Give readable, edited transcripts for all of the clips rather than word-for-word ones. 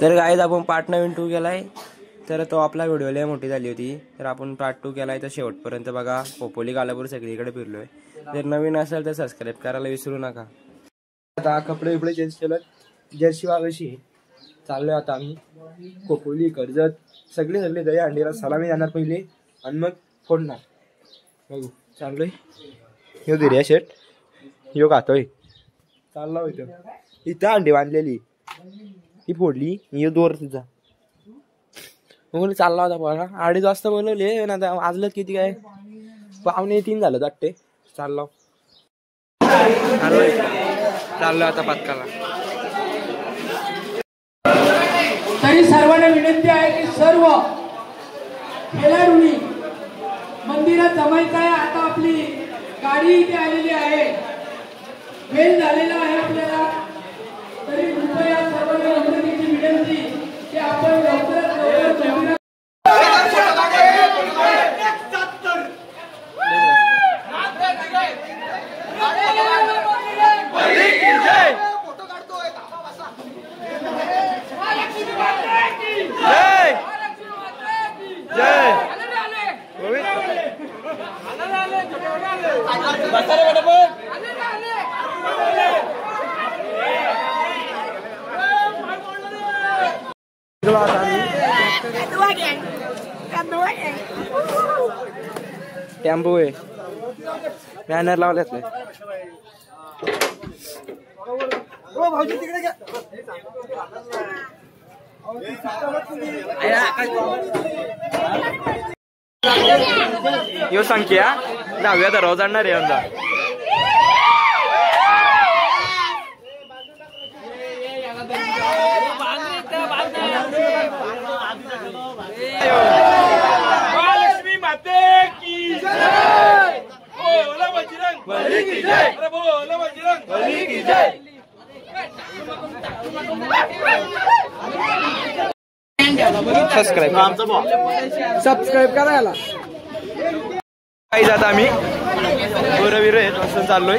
तर गाईज आपण पार्ट नवीन 2 केलाय. तर तो आपला व्हिडिओ लय मोठी झाली होती. तर आपण पार्ट 2 केलाय. तर शेवटपर्यंत बघा. पोपोली गालापूर सगळीकडे फिरलोय. जर नवीन असेल तर सबस्क्राईब करायला विसरू नका. आता कपडे बिपडे चेंज केलं. जर्सी वागायची चाललोय आता आम्ही. पोपोली कर्जत सगळी दही अंडीला सलामी जाणार पहिले आणि मग फोडणार. बघू चाललोय. ह्यो दिर्या शेट ह्यो खातोय. चालला होतो इथं अंडी बांधलेली ती फोडली. ह्यो दोर तिचा मग चालला होता. बघा 2:30 वाजता बोलवले ना. आता वाजलं किती काय 2:45 झालं वाटते. चाललो आता पत्काला. तरी सर्वांना विनंती आहे की सर्व खेळाडूंनी मंदिरात जमायचं आहे. आता आपली गाडी इथे आलेली आहे. वेळ झालेला आहे आपल्याला. तरी कृपया सर्वांना विनंतीची विनंती की आपण लवकरात लवकर मंदिरात टेम्पो आहे. बॅनर लावलेत. यो संख्या 10व्या दरवाजा जाणार आहे यंदा. महालक्ष्मी माते की जय. बोला बजरंग बली की जय. बोला बजरंग बली की जय. सबस्क्राईब करायला काही जात आम्ही बोरवीर आहेत असं चाललोय.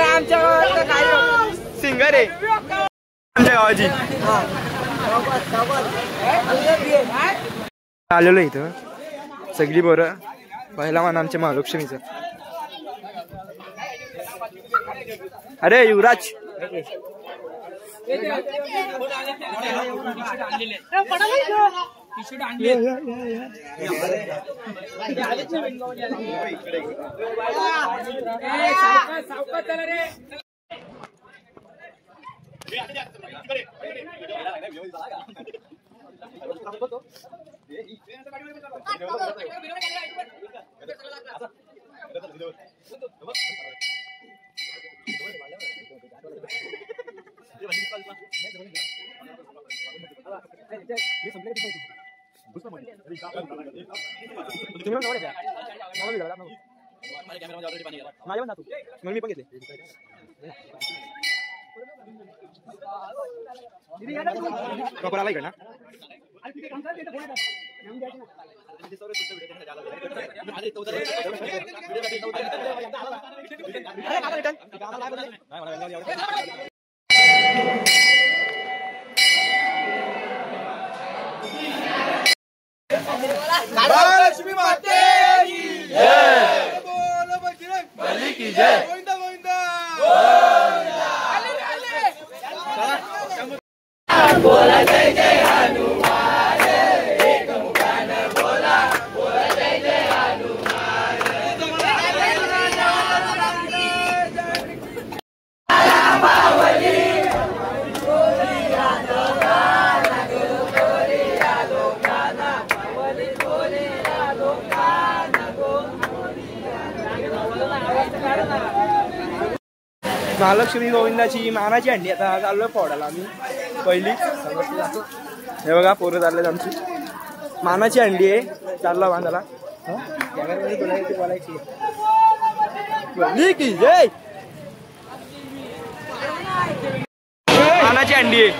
आमच्या गावात काय सिंगर आहे आमच्या गावाची. आलेलो इथं सगळी बरं. पहिला मान आमच्या महालक्ष्मीचं. अरे युवराज मग मी पण घेतले. कपडा आलाय का ना. महालक्ष्मी माते की जय. बोला बजरंग बली की जय. गोविंदा गोविंदा बोला जय जय हनुमान. एक मुखाने बोला बोला जय जय हनुमान. महालक्ष्मी गोविंदाची मानाची अंडी आता चाललोय फोडायला आम्ही. पहिली हे बघा पोरं चाललेत आमची. मानाची अंडी आहे चालला बांधायला. बोलायची की जय. मानाची अंडी आहे.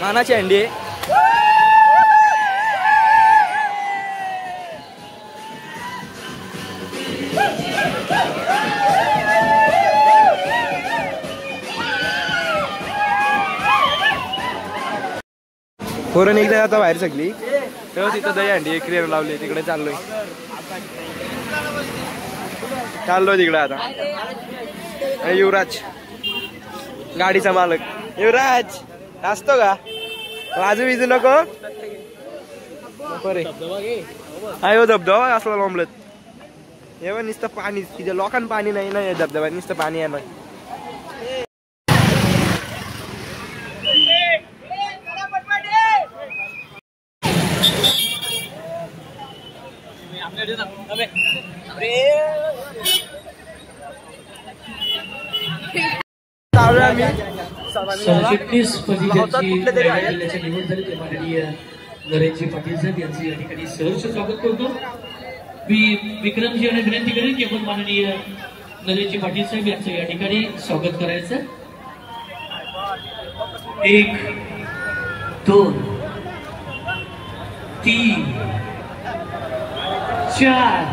मानाची अंडी पोरण एकदा आता बाहेर सगळी तेव्हा तिथं दही अंडी क्रिअर लावली तिकडे चाललोय तिकडे आता युवराज गाडीचा मालक युवराज असतो का वाजू विजू नको रे अयो धबधबा असला लोंबलत एवढं नुसतं पाणी तिथे लोकांना पाणी नाही ना धबधबा नुसतं पाणी आहे ना सरचिटणीस पदाची निवड झाली माननीय नरेंद्रजी पाटील साहेब यांचे या ठिकाणी सहर्ष स्वागत करतो. मी विक्रमजी यांना विनंती करेन की आपण माननीय नरेंद्रजी पाटील साहेब यांचं या ठिकाणी स्वागत करायचं. 1 2 3 4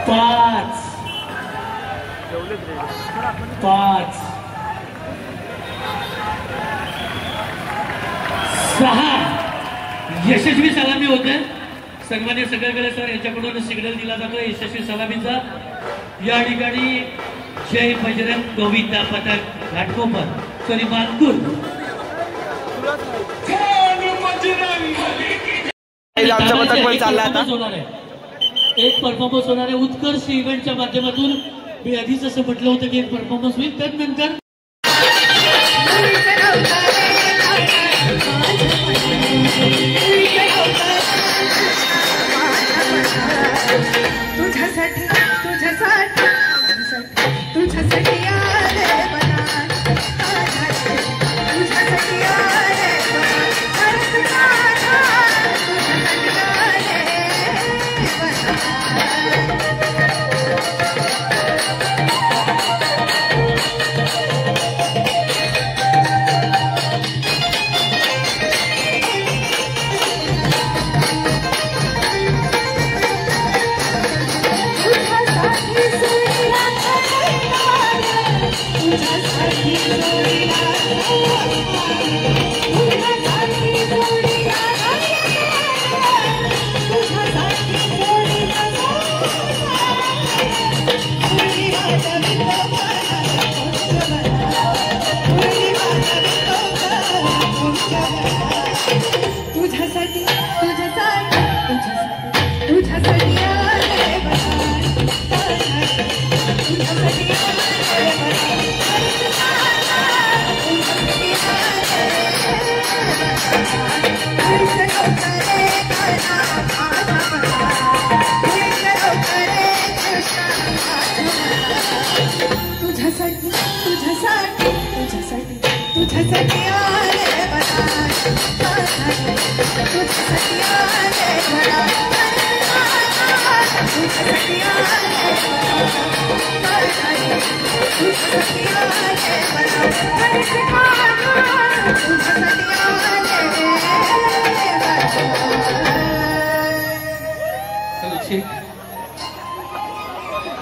5 5 6 यशस्वी सलामी होते. सन्मान्य सगळ्याकडे सर यांच्याकडून सिग्नल दिला जातो यशस्वी सलामीचा. या ठिकाणी जय बजरंग गोविंदा पथक घाटकोपर सॉरी मानपूर आमचं पथक पण चाललंय आता. एक परफॉर्मन्स होणार आहे उत्कर्ष इव्हेंटच्या माध्यमातून. मी आधीच असं म्हटलं होतं की एक परफॉर्मन्स होईल त्यानंतर तुझ्यासाठी तुझ्यासाठी तुझ्यासाठी आले बना तुझ्यासाठी आले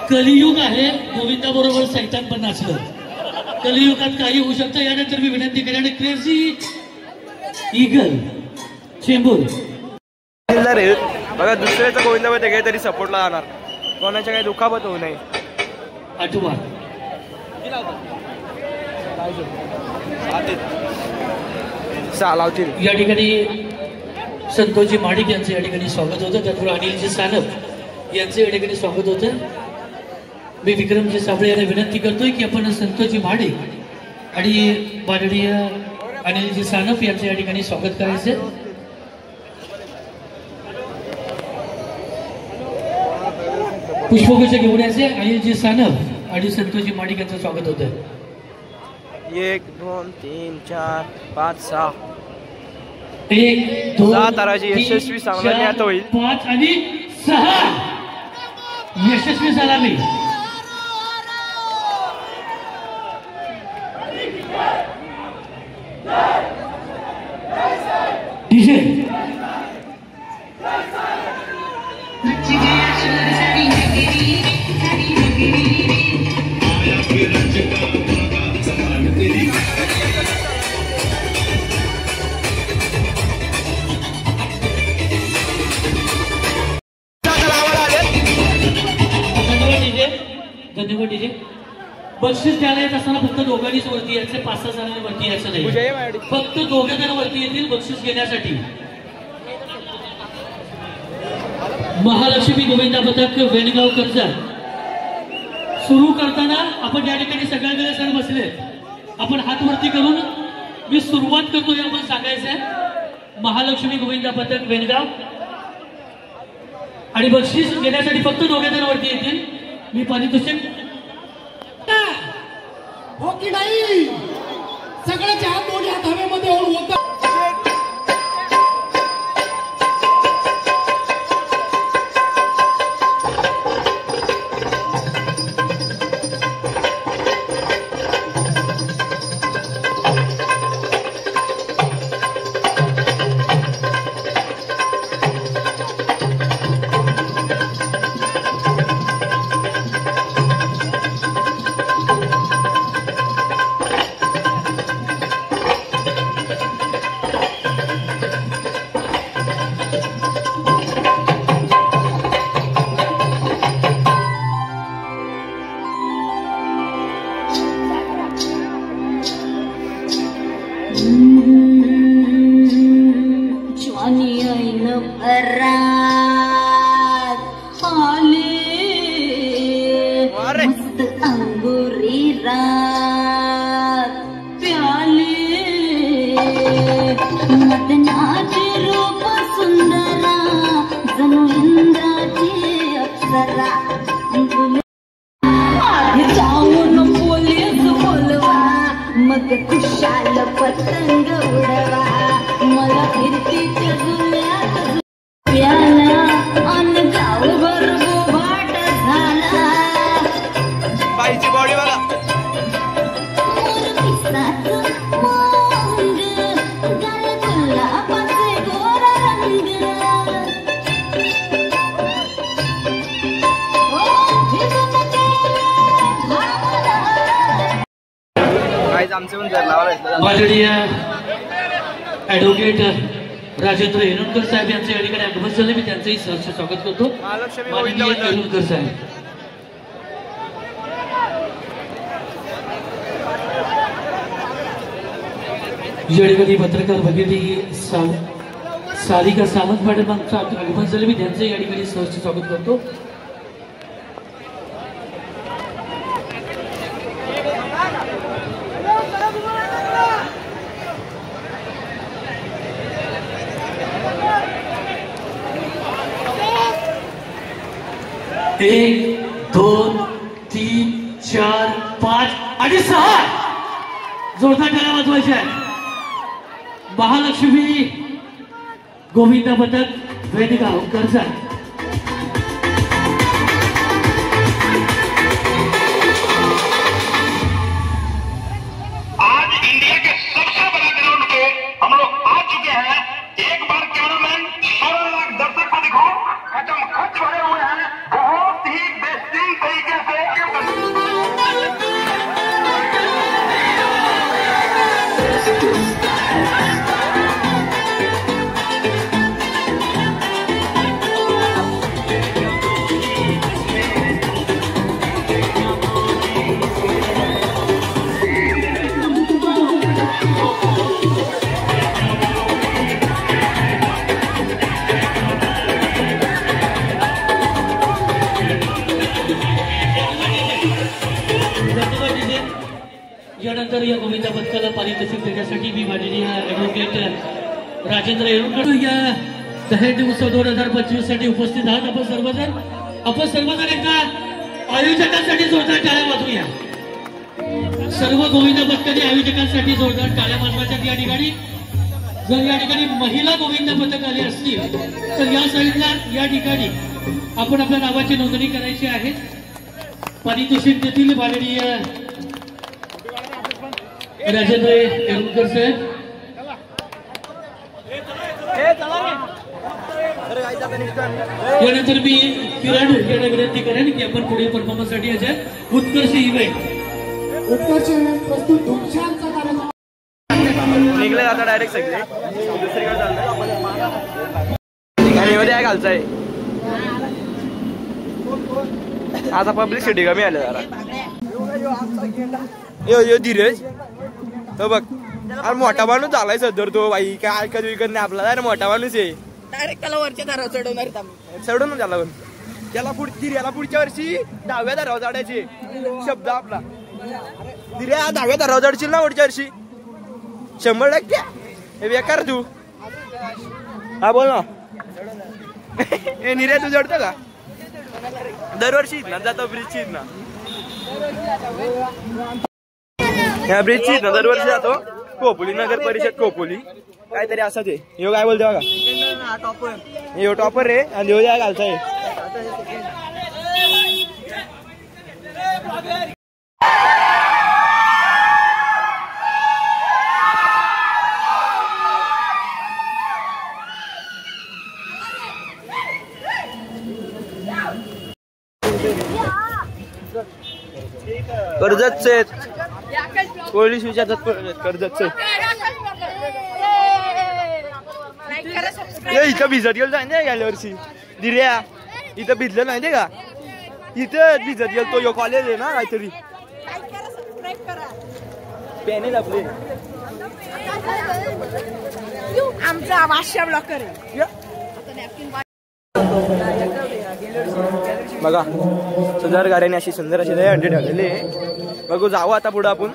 कलियुग आहे. गोविंदा बरोबर सैतान पण नाचलं. कलियुगात काही होऊ शकतं. यानंतर मी विनंती करेन क्रेझी ईगल चेंबूर बघा दुसऱ्याचा गोविंदा मध्ये काहीतरी सपोर्टला जाणार कोणाच्या काही दुखापत होऊ नये. आठवा लावतील. या ठिकाणी संतोषजी माडिक यांचं या ठिकाणी स्वागत होतं. त्याचबरोबर अनिलजी सानप यांचं या ठिकाणी स्वागत होतं. मी विक्रमजी साबळे यांना विनंती करतोय की आपण संतोषजी माडिक आणि माननीय अनिलजी सानप यांचं या ठिकाणी स्वागत करायचं. पुष्पगुच्छ घेऊन यायचे. अनिलजी सानप आणि संतोषजी माडिक यांचं स्वागत होतं. 1 2 3 4 5 6 1 2 6 ताराची यशस्वी सलामी आता होईल. 5 आणि 6 यशस्वी सलामी. डीजे धन्यवाद डीजे. बक्षीस द्यायला येत असताना फक्त दोघांनीच वरती यायचे, 5-6 जणांनी वरती यायचं नाही. फक्त 2 जण वरती येतील बक्षीस घेण्यासाठी. महालक्ष्मी गोविंदा पथक वेणगाव कर्जत सुरू करताना आपण या ठिकाणी सगळ्यांकडे सर बसले, आपण हात वरती करून मी सुरुवात करतोय आपण सांगायचंय. महालक्ष्मी गोविंदा पथक वेणगाव आणि बक्षीस घेण्यासाठी फक्त 2 जण वरती येतील. मी पारितोषिक हो की नाही, सगळ्याचे हात दोन्ही हात हवेमध्ये होऊन होता. खुशाल पतंग उडवा मला फिरतीच्या जुन्यात प्याला अन गावभर गोभाट झाला. बाईची बॉडी बघा. गुलाबाचे गोरा रंग आमचे पण जर लावायला माननीय ऍडव्होकेट राजेंद्र येरुणकर साहेब यांचे या ठिकाणी आगमन झाले. मी त्यांचंही सहर्ष स्वागत करतो. माननीय येरुणकर साहेब या ठिकाणी पत्रकार भगिनी सारिका सावंत मॅडम आमचं आगमन झाले. मी त्यांचं या ठिकाणी सहर्ष स्वागत करतो. एक 2 3 4 5 आणि 6 जोरदार टाळ्या वाजवायच्या आहेत. महालक्ष्मी गोविंदा पथक वेणगाव कर्जत आज इंडिया के सबसे बड़ा ग्राउंड पे हम लोग आ चुके हैं. एक बार कैमरामैन 16 लाख दर्शक को दिखाओ, खत्म खच भरे हुए हैं. बहुत ही बेहतरीन तरीके से यानंतर या गोविंदा पथकाला पारितोषिक देण्यासाठी मी माननीय ऍडव्होकेट राजेंद्र येरुणकर या दहीहंडी उत्सव 2025 साठी उपस्थित आहात. आपण सर्वजण एकदा आयोजकांसाठी जोरदार टाळ्या वाजवूया. सर्व गोविंदा पथकाने आयोजकांसाठी जोरदार टाळ्या वाजवायच्या. या ठिकाणी जर या ठिकाणी महिला गोविंदा पथक आले असतील तर या साईडला या ठिकाणी आपण आपल्या नावाची नोंदणी करायची आहे. पारितोषिक देतील माननीय राजेंद्र येरुणकर साहेब. यानंतर मी किरण यांना विनंती करेन की आपण पुढील परफॉर्मन्स साठी याच्या उत्कर्ष इव्हेंट उत्कर्ष प्रस्तुत धुमशानचा कार्यक्रम निघले आता डायरेक्ट सगळे दुसरीकडे चाललंय आणि उद्या घालचाय आता पब्लिसिटी कमी आले जरा यो धीरज तो बघ अरे मोठा माणूस झालाय सदर तो बाई काय ऐकत विकत नाही आपला अरे मोठा माणूस आहे डायरेक्ट त्याला वरच्या दारावर चढवणार चढून त्याला पण त्याला याला पुढच्या वर्षी 10व्या दारावर चढायचे शब्द आपला धीर्या 10व्या दारावर चढशील ना पुढच्या वर्षी 100% हे बेकार तू हा बोल ना हे निर्या तू चढतो का दरवर्षी ना जातो ब्रिजची ना ह्या ब्रिजची ना दरवर्षी जातो खोपोली नगर परिषद खोपोली काहीतरी असं ते ह्यो काय बोलतो बघा ह्यो टॉपर रे आणि ह्यो काय घालतोय कर्जतचे पोलीस विचारतात कर्जतचे इथं भिजत गेलो नाही गेल्या वर्षी दिर्या इथं भिजलं नाही का इथं भिजत गेलो तो यो कॉलेज आहे ना काहीतरी पॅनेल आपले आमचा भाष्य ब्लॉकर बघा सुधार गाड्याने अशी सुंदर अशी दही अंडी ठेवलेली आहे बघू जाऊ आता पुढं आपण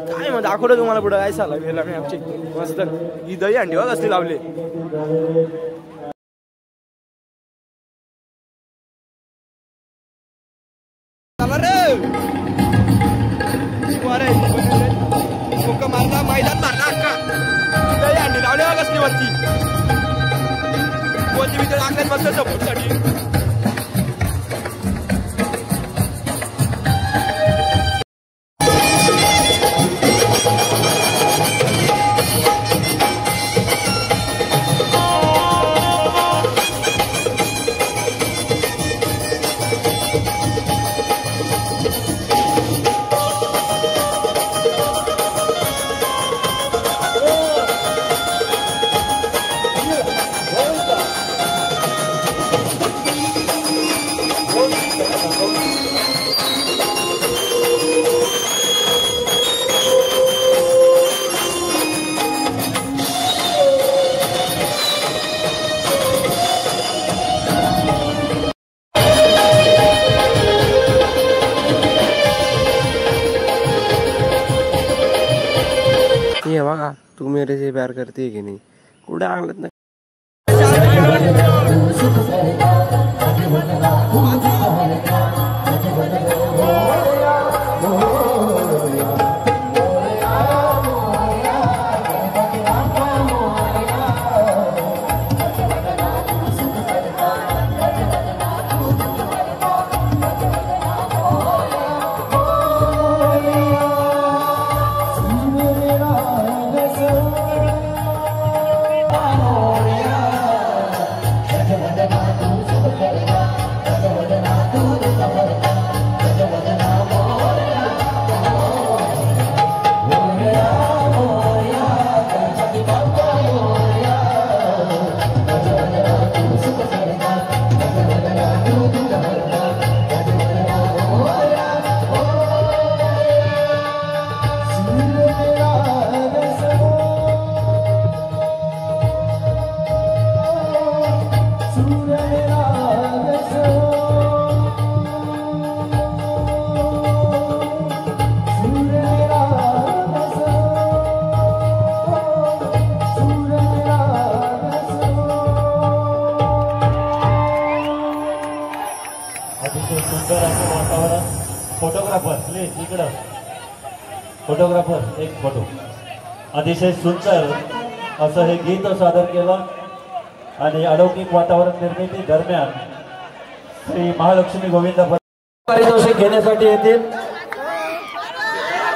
काय मग दाखवलं तुम्हाला पुढं काय चालला गेला मी आमची मस्त ही दही अंडी बघ असली लावली मारला मैदान मारला अक्का दही अंडी लावले बघ असली वरती कोणती विचार आखल्यात मस्त सपोर्ट साठी ये बघा तू मेरे से प्यार करते है की नाही कुठे आणलं ना फोटोग्राफर एक फोटो अतिशय सुंदर असं हे गीत सादर केलं आणि अलौकिक वातावरण निर्मिती दरम्यान श्री महालक्ष्मी गोविंद पारितोषिक घेण्यासाठी येतील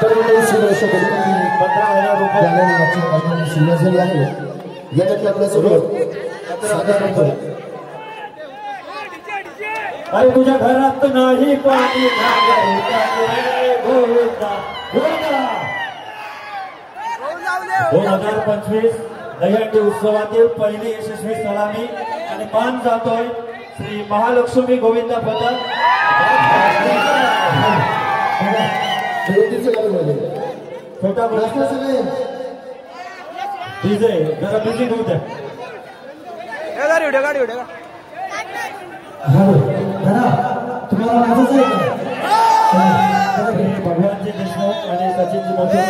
15,000 रुपये आपल्यासोबत सादर करतो अरे तुझ्या घरात नाही पाणी गोविंदा गोविंदा 2025 दहीहंडी उत्सवातील पहिली यशस्वी सलामी आणि मान जातोय श्री महालक्ष्मी गोविंदा पथक छोटा डीजे जरा बिझी होऊ द्या. भगवानजी देशमुख आणि सचिनजी मोठे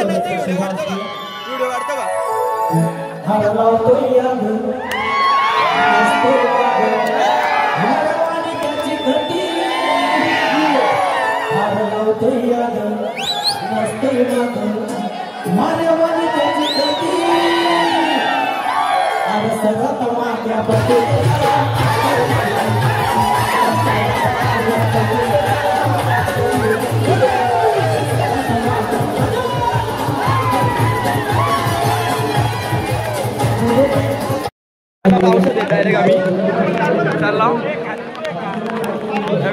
डायरेक्ट आम्ही चालला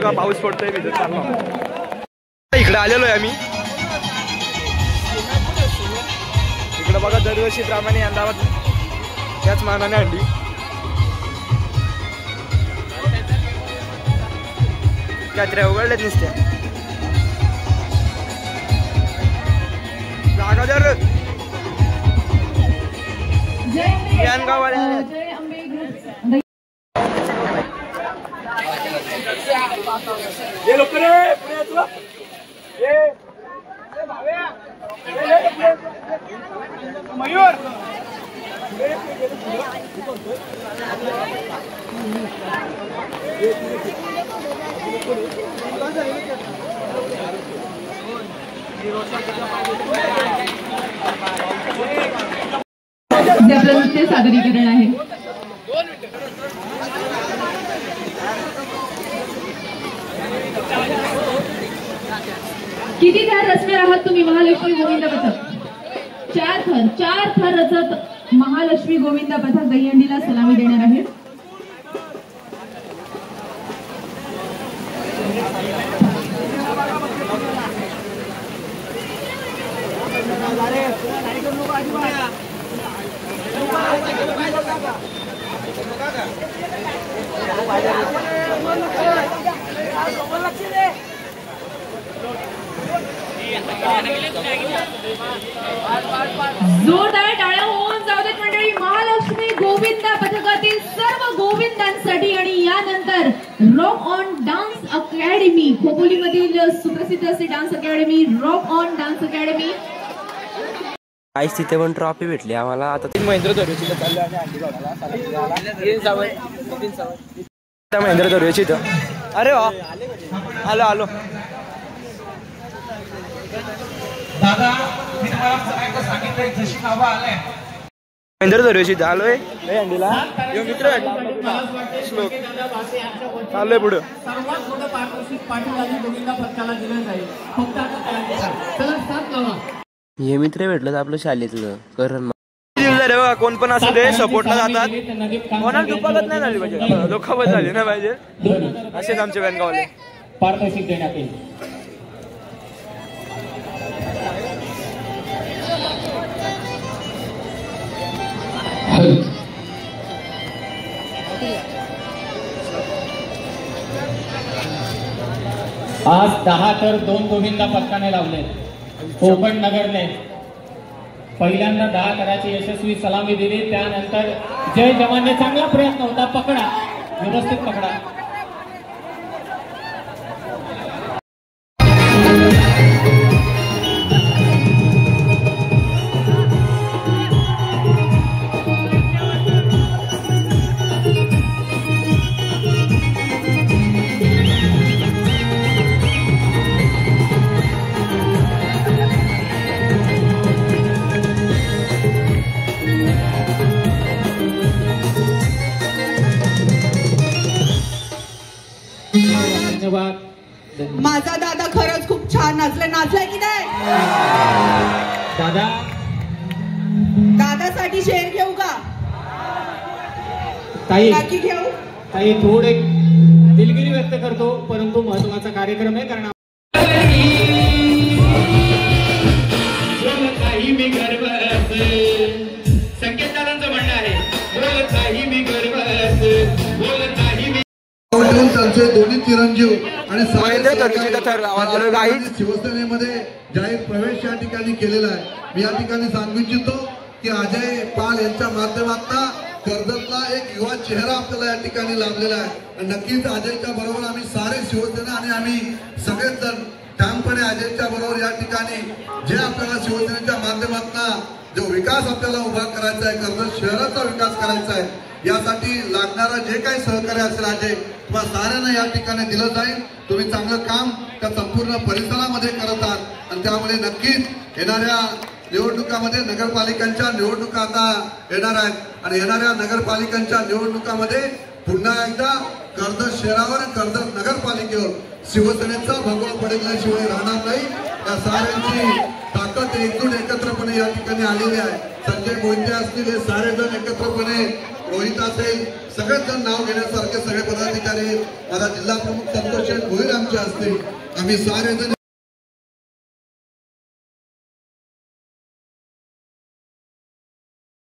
का पाऊस पडतोय मी चाललो इकडे आलेलो आहे आम्ही. इकडे बघा दरवर्षी प्रमाणे यंदा त्याच मानाने हंडी कात्र्या उघडल्याच नुसत्या जागा दर मयूर आपलं नृत्य सादरीकरण आहे. किती थर रचणार आहात तुम्ही महालक्ष्मी गोविंद पथक? 4 थर रचत महालक्ष्मी गोविंद पथक दहीहंडीला सलामी देणार आहे. जोरदार टाळ्या होऊन जाऊ देत मंडळी महालक्ष्मी गोविंद पथकातील सर्व गोविंदांसाठी. आणि यानंतर रॉक ऑन डान्स अकॅडमी खोपोलीमधील सुप्रसिद्ध असे dance academy rock on dance academy. काहीच तिथे पण ट्रॉफी भेटली आम्हाला. आता महेंद्र दर्वेची महेंद्र दर्वेची अरे वा आलो आलो दादा मी तुम्हाला सांगितलं जशी नावं आलंय महेंद्र दर्वेची आलोय हंडीला मित्र श्लोक चाललोय पुढं. सर्वात मोठं पारितोषिक पाठीवाली गोविंदा पथकाला दिलं जाईल. फक्त आता हे मित्र भेटलं आपलं शाळेतलं करण बघा कोण पण असू दे सपोर्टला जातात. कोणाला दुखापत नाही झाली पाहिजे दुखापत झाली नाही पाहिजे असेच आमचे बँगावले पारितोषिक देण्यात येईल. आज 10 तर 2 गोविंदा पथकाने लावले. कोकण नगरने पहिल्यांदा 10 थराची यशस्वी सलामी दिली. त्यानंतर जय जवानने चांगला प्रयत्न होता. पकडा व्यवस्थित पकडा. माझा दादा खरंच खूप छान नाचलाय की नाही? दादासाठी शेअर घेऊ का? ताई नक्की घेऊ. ताई थोडे दिलगिरी व्यक्त करतो, परंतु महत्वाचा कार्यक्रम आहे कारण काही मी गर्व संकेतकारांचं म्हणणं आहे, बोलत नाही मी गर्व बोलत नाही मी. त्यांचे दोन्ही चिरंजीव आणि शिवसेनेमध्ये जाहीर प्रवेश या ठिकाणी केलेला आहे. मी या ठिकाणी सांगू इच्छितो की अजय पाल यांच्या माध्यमातून कर्जतला एक युवा चेहरा आपल्याला या ठिकाणी लाभलेला आहे. आणि नक्कीच अजयच्या बरोबर आम्ही सारे शिवसेना आणि आम्ही सगळेच जण ठामपणे अजयच्या बरोबर या ठिकाणी जे आपल्याला शिवसेनेच्या माध्यमातून जो विकास आपल्याला उभा करायचा आहे, कर्जत शहराचा विकास करायचा आहे, यासाठी लागणारा जे काही सहकार्य असेल अजय तुम्हाला साऱ्यांना या ठिकाणी दिलं जाईल. तुम्ही चांगलं काम त्या संपूर्ण परिसरामध्ये करत आहात आणि त्यामुळे नक्कीच येणाऱ्या निवडणुकामध्ये नगरपालिकांच्या निवडणुका आता येणार आहेत आणि येणाऱ्या नगरपालिकांच्या निवडणुकामध्ये पुन्हा एकदा कर्जत शहरावर कर्जत नगरपालिकेवर शिवसेनेचा भगवा पडल्याशिवाय राहणार नाही. या साऱ्यांची ताकद एकजूट एकत्रपणे या ठिकाणी आलेली आहे. संजय मोहिते असतील, हे सारे जण एकत्रपणे, रोहित असेल, सगळेच जण नाव घेण्यासारखे सगळे पदाधिकारी, माझा जिल्हा प्रमुख संतोष भोईर आमचे असतील, आम्ही सारे जण